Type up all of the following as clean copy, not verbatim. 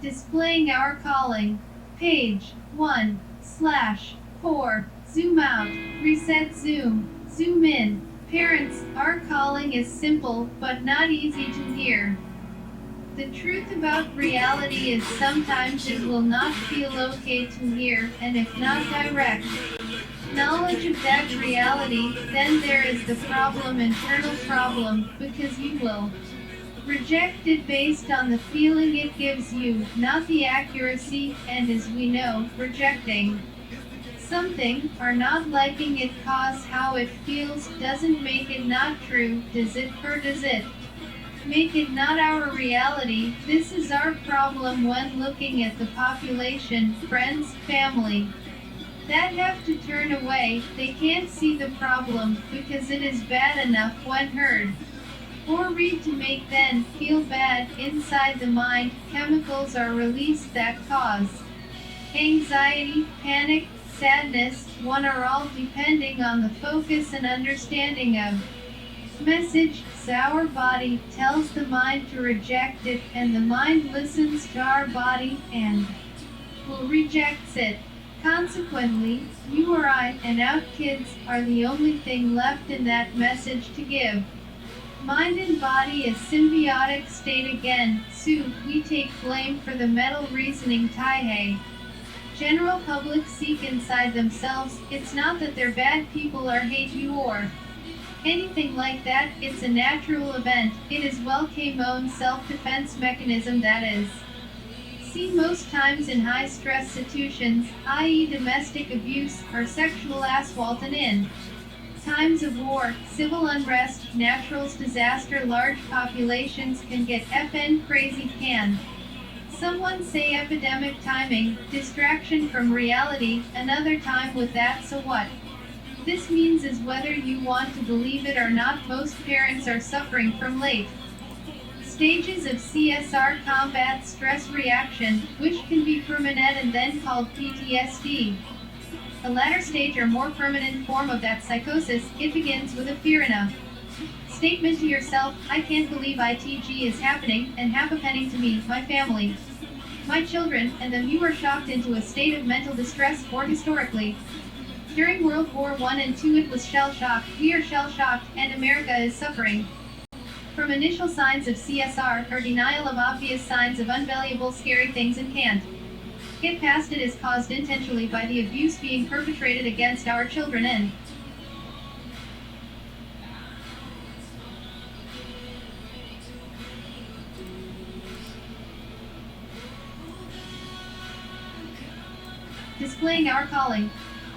Displaying our calling. Page 1/4. Zoom out. Reset zoom. Zoom in. Parents, our calling is simple, but not easy to hear. The truth about reality is sometimes it will not feel okay to hear, and if not direct knowledge of that reality, then there is the problem, internal problem, because you will reject it based on the feeling it gives you, not the accuracy, and as we know, rejecting something, or not liking it cause how it feels, doesn't make it not true, does it, or does it make it not our reality? This is our problem when looking at the population, friends, family, that have to turn away, they can't see the problem, because it is bad enough when heard or read to make them feel bad. Inside the mind, chemicals are released that cause anxiety, panic, sadness, one or all depending on the focus and understanding of message. So our body tells the mind to reject it, and the mind listens to our body and will rejects it. Consequently, you or I, and our kids, are the only thing left in that message to give. Mind and body is symbiotic state again. Sue, we take blame for the mental reasoning. Taihei. General public seek inside themselves. It's not that they're bad people or hate you or anything like that. It's a natural event. It is well-came own self-defense mechanism that is seen most times in high-stress situations, i.e. domestic abuse or sexual assault, and in times of war, civil unrest, natural disaster. Large populations can get FN crazy. Can someone say epidemic timing, distraction from reality, another time with that? So what this means is whether you want to believe it or not, most parents are suffering from late stages of CSR combat stress reaction, which can be permanent and then called PTSD. The latter stage or more permanent form of that psychosis, it begins with a fear and a statement to yourself, I can't believe ITG is happening, and happening to me, my family, my children, and then you are shocked into a state of mental distress. Or historically, during World War I and II it was shell shock, we are shell shocked, and America is suffering from initial signs of CSR, or denial of obvious signs of unvaluable scary things, and can't get past it is caused intentionally by the abuse being perpetrated against our children and displaying our calling.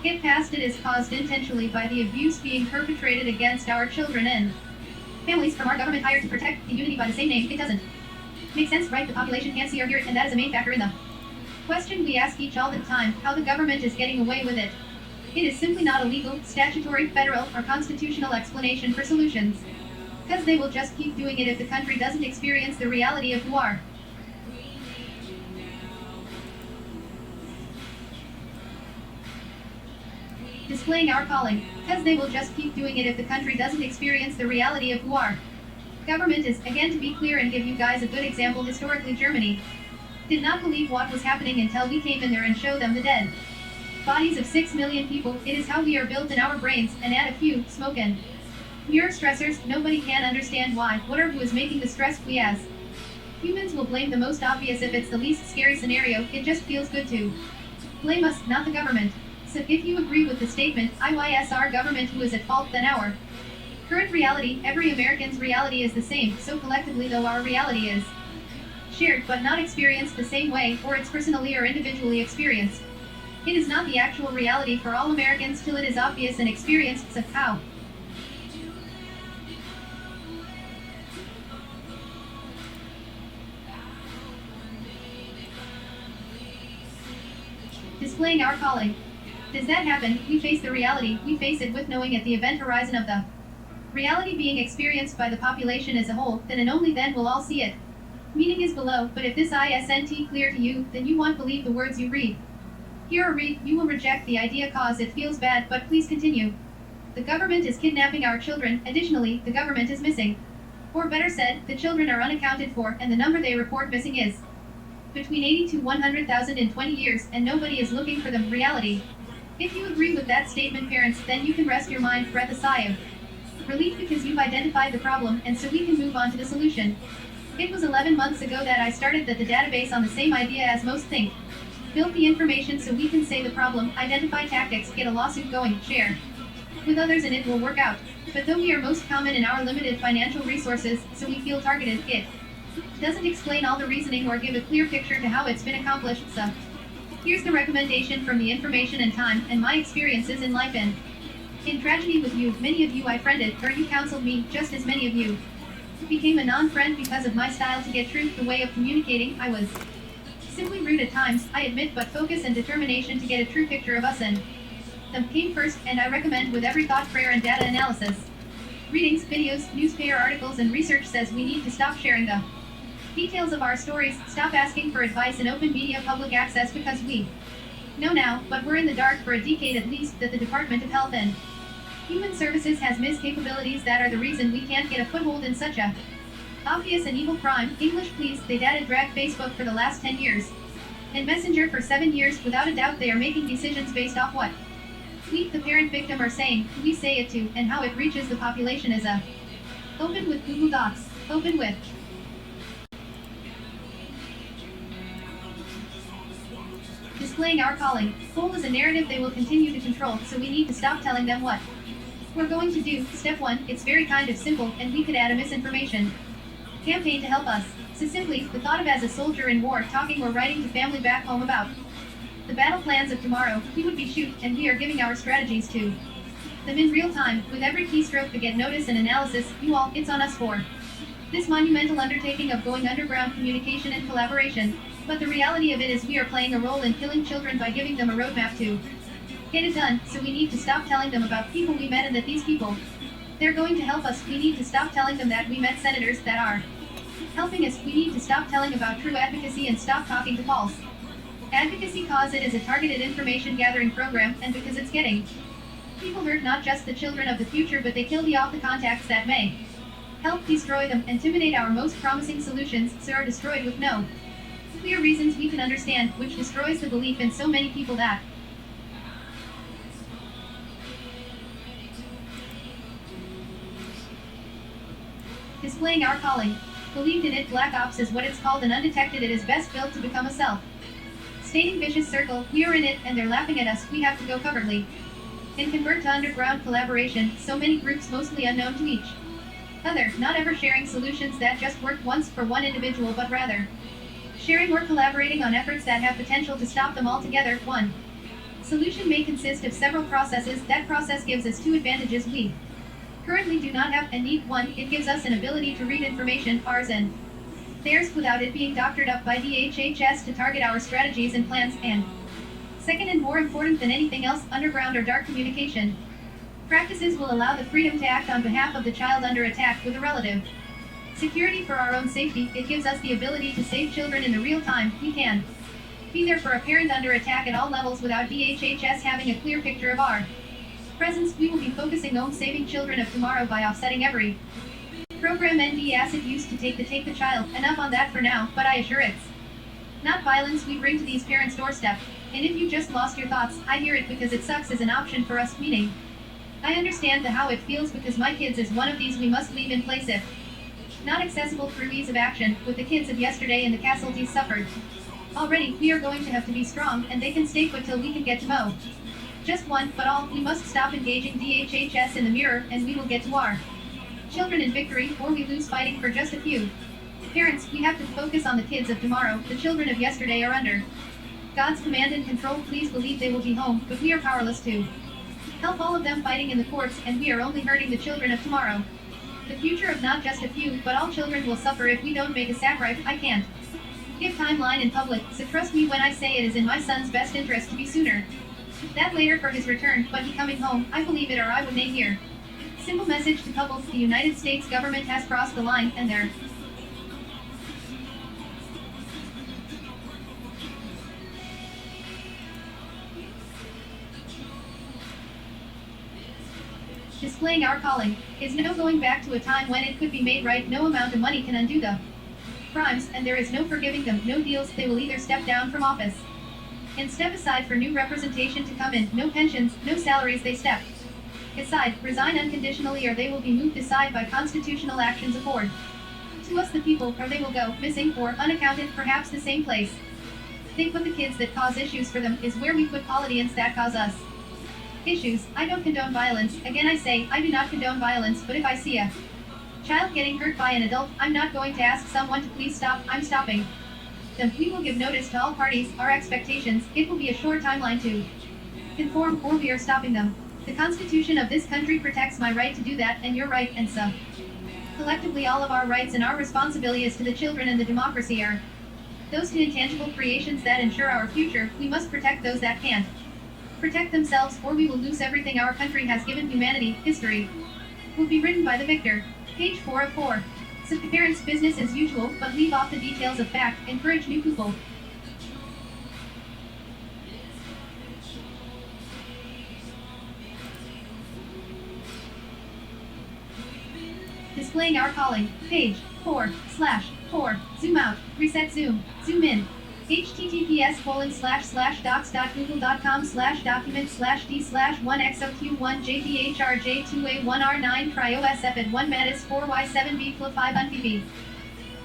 Get past it is caused intentionally by the abuse being perpetrated against our children and families from our government hired to protect the unity by the same name. It doesn't make sense, right? The population can't see or hear it, and that is a main factor in the question we ask each all the time, how the government is getting away with it. It is simply not a legal, statutory, federal, or constitutional explanation for solutions. Because they will just keep doing it if the country doesn't experience the reality of who are. Displaying our calling. Because they will just keep doing it if the country doesn't experience the reality of who are. Government is, again to be clear and give you guys a good example, historically Germany did not believe what was happening until we came in there and showed them the dead bodies of 6 million people. It is how we are built in our brains, and add a few, smoke and mirror stressors, nobody can understand why, what or who is making the stress. We as humans will blame the most obvious if it's the least scary scenario, it just feels good to blame us, not the government. So if you agree with the statement, IYSR government who is at fault, then our current reality, every American's reality is the same, so collectively though our reality is shared but not experienced the same way, or it's personally or individually experienced. It is not the actual reality for all Americans till it is obvious and experienced. So how? Displaying our calling. Does that happen? We face the reality, we face it with knowing at the event horizon of the reality being experienced by the population as a whole, then and only then will all see it. Meaning is below, but if this isn't clear to you, then you won't believe the words you read. Hear or read, you will reject the idea cause it feels bad, but please continue. The government is kidnapping our children, additionally, the government is missing. Or better said, the children are unaccounted for, and the number they report missing is between 80 to 100,000 in 20 years, and nobody is looking for them. Reality. If you agree with that statement, parents, then you can rest your mind, breath a sigh of relief because you've identified the problem, and so we can move on to the solution. It was 11 months ago that I started the database on the same idea as most think. Build the information so we can say the problem, identify tactics, get a lawsuit going, share with others, and it will work out. But though we are most common in our limited financial resources, so we feel targeted, it doesn't explain all the reasoning or give a clear picture to how it's been accomplished. So, here's the recommendation from the information and time and my experiences in life and in tragedy with you. Many of you I friended, or you counseled me, just as many of you became a non-friend because of my style to get truth, the way of communicating. I was simply rude at times, I admit, but focus and determination to get a true picture of us and them came first, and I recommend with every thought, prayer, and data analysis. Readings, videos, newspaper articles, and research says we need to stop sharing the details of our stories, stop asking for advice in open media public access because we know now, but we're in the dark for a decade at least, that the Department of Health and Human Services has missed capabilities that are the reason we can't get a foothold in such a obvious and evil crime. English please. They data dragged Facebook for the last 10 years. And Messenger for 7 years. Without a doubt they are making decisions based off what we, the parent victim, are saying, who we say it to, and how it reaches the population is a open with Google Docs. Open with displaying our calling. Goal is a narrative they will continue to control, so we need to stop telling them what we're going to do. Step 1, it's very kind of simple, and we could add a misinformation campaign to help us. So simply, the thought of as a soldier in war talking or writing to family back home about the battle plans of tomorrow, we would be shoot, and we are giving our strategies to them in real time, with every keystroke to get notice and analysis. You all, it's on us for this monumental undertaking of going underground communication and collaboration. But the reality of it is we are playing a role in killing children by giving them a roadmap to get it done, so we need to stop telling them about people we met and that these people, they're going to help us. We need to stop telling them that we met senators that are helping us. We need to stop telling about true advocacy and stop talking to false advocacy, cause it is a targeted information gathering program, and because it's getting people hurt, not just the children of the future, but they kill the off the contacts that may help destroy them, intimidate our most promising solutions, so are destroyed with no clear reasons we can understand, which destroys the belief in so many people that displaying our calling. Believed in it. Black Ops is what it's called, and undetected it is best built to become a self stating vicious circle. We are in it, and they're laughing at us. We have to go covertly and convert to underground collaboration, so many groups mostly unknown to each other, not ever sharing solutions that just work once for one individual, but rather sharing or collaborating on efforts that have potential to stop them all together. One solution may consist of several processes. That process gives us two advantages we currently do not have and need. One, it gives us an ability to read information, ours and theirs, without it being doctored up by DHHS to target our strategies and plans. And second, and more important than anything else, underground or dark communication practices will allow the freedom to act on behalf of the child under attack with a relative security for our own safety. It gives us the ability to save children in the real time. We can be there for a parent under attack at all levels without DHHS having a clear picture of our presence. We will be focusing on saving children of tomorrow by offsetting every program ND acid used to take the child. Enough on that for now, but I assure it's not violence we bring to these parents' doorstep. And if you just lost your thoughts, I hear it, because it sucks as an option for us, meaning I understand the how it feels, because my kids is one of these we must leave in place if not accessible through ease of action, with the kids of yesterday and the casualties suffered already. We are going to have to be strong, and they can stay put till we can get to Mo. Just one, but all, we must stop engaging DHHS in the mirror, and we will get to our children in victory, or we lose fighting for just a few. Parents, we have to focus on the kids of tomorrow. The children of yesterday are under God's command and control. Please believe they will be home, but we are powerless to help all of them fighting in the courts, and we are only hurting the children of tomorrow. The future of not just a few, but all children will suffer if we don't make a sacrifice. I can't give timeline in public, so trust me when I say it is in my son's best interest to be sooner that later for his return, but he coming home. I believe it, or I would nay here. Simple message to couples: the United States government has crossed the line, and they're displaying our calling. Is no going back to a time when it could be made right. No amount of money can undo the crimes, and there is no forgiving them, no deals, they will either step down from office and step aside for new representation to come in, no pensions, no salaries, they step aside, resign unconditionally, or they will be moved aside by constitutional actions afford to us the people, or they will go missing or unaccounted, perhaps the same place. They put the kids that cause issues for them is where we put politicians that cause us issues. I don't condone violence. Again I say, I do not condone violence, but if I see a child getting hurt by an adult, I'm not going to ask someone to please stop, I'm stopping them. We will give notice to all parties, our expectations, it will be a short timeline to conform, or we are stopping them. The Constitution of this country protects my right to do that, and your right, and so collectively all of our rights and our responsibility as to the children and the democracy are those two intangible creations that ensure our future. We must protect those that can't protect themselves, or we will lose everything our country has given humanity. History will be written by the victor. Page 4 of 4. So parents business as usual, but leave off the details of fact. Encourage new people. Displaying our calling. Page 4/4. Zoom out. Reset zoom. Zoom in. https://docs.google.com/document/d/1xoq1jphrj2a1r9 cryosf1 matis 4y7b fl 5 unpb.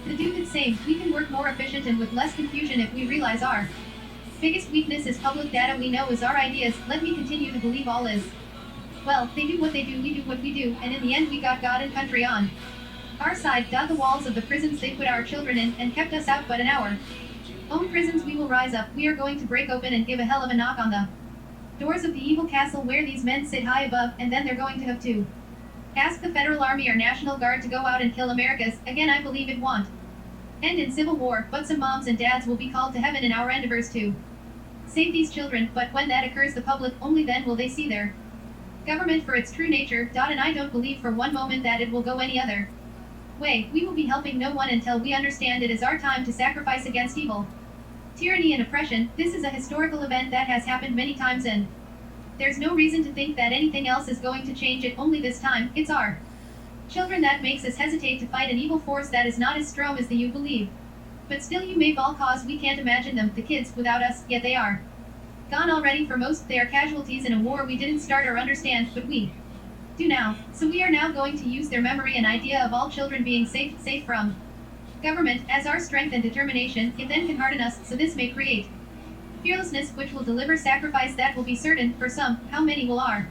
The do the same. We can work more efficient and with less confusion if we realize our biggest weakness is public data. We know is our ideas. Let me continue to believe all is well. They do what they do, we do what we do, and in the end we got God and country on our side. The walls of the prisons they put our children in and kept us out but an hour own prisons we will rise up. We are going to break open and give a hell of a knock on the doors of the evil castle where these men sit high above, and then they're going to have to ask the Federal Army or National Guard to go out and kill Americans. Again, I believe it won't end in civil war, but some moms and dads will be called to heaven in our endeavors to save these children. But when that occurs, the public, only then will they see their government for its true nature. And I don't believe for one moment that it will go any other way. We will be helping no one until we understand it is our time to sacrifice against evil, tyranny and oppression. This is a historical event that has happened many times, and there's no reason to think that anything else is going to change it. Only this time, it's our children that makes us hesitate to fight an evil force that is not as strong as the you believe. But still you may fall cause we can't imagine them, the kids, without us, yet they are gone already for most. They are casualties in a war we didn't start or understand, but we do now. So we are now going to use their memory and idea of all children being safe from government as our strength and determination. It then can harden us, so this may create fearlessness which will deliver sacrifice that will be certain for some. How many will our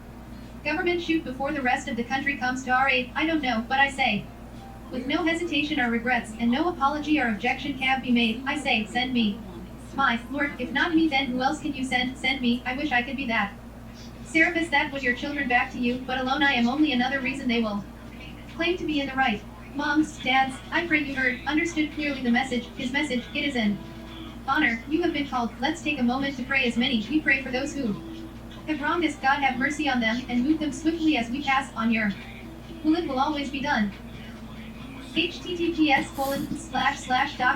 government shoot before the rest of the country comes to our aid? I don't know, but I say, with no hesitation or regrets, and no apology or objection can be made, I say, send me. My Lord, if not me, then who else can you send? Send me. I wish I could be that. Serapis, that was your children back to you, but alone I am only another reason they will claim to be in the right. Moms, dads, I pray you heard, understood clearly the message, his message. It is an honor. You have been called. Let's take a moment to pray as many. We pray for those who have wronged us. God have mercy on them and move them swiftly as we pass on your will. It will always be done. https://doc